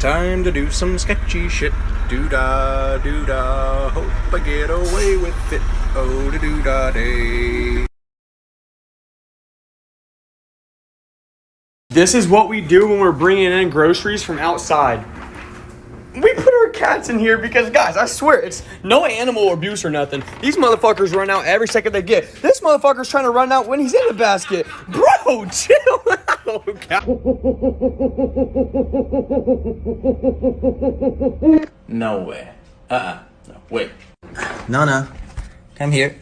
Time to do some sketchy shit. Doo-dah, doo-dah, hope I get away with it. Oh, da doo-dah day. This is what we do when we're bringing in groceries from outside. We put our cats in here because, guys, I swear, it's no animal abuse or nothing. These motherfuckers run out every second they get. This motherfucker's trying to run out when he's in the basket. Bro, chill out. No way. No, wait. Nana, come here.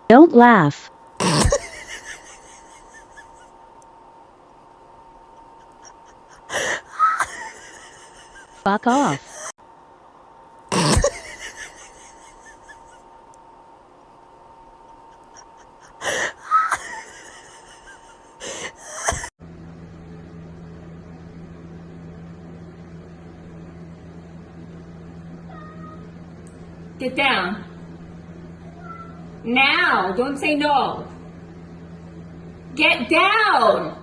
Don't laugh. Fuck off. Get down. Now! Don't say no! Get down!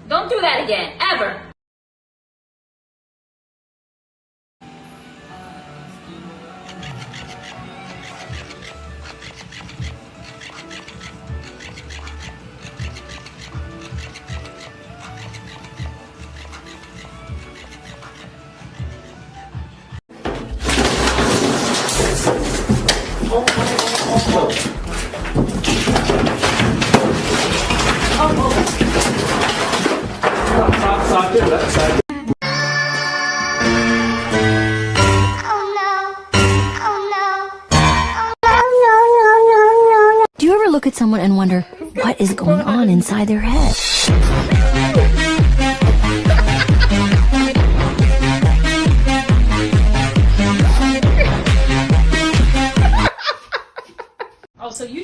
Don't do that again, ever! Do you ever look at someone and wonder what is going on inside their head? Oh, so you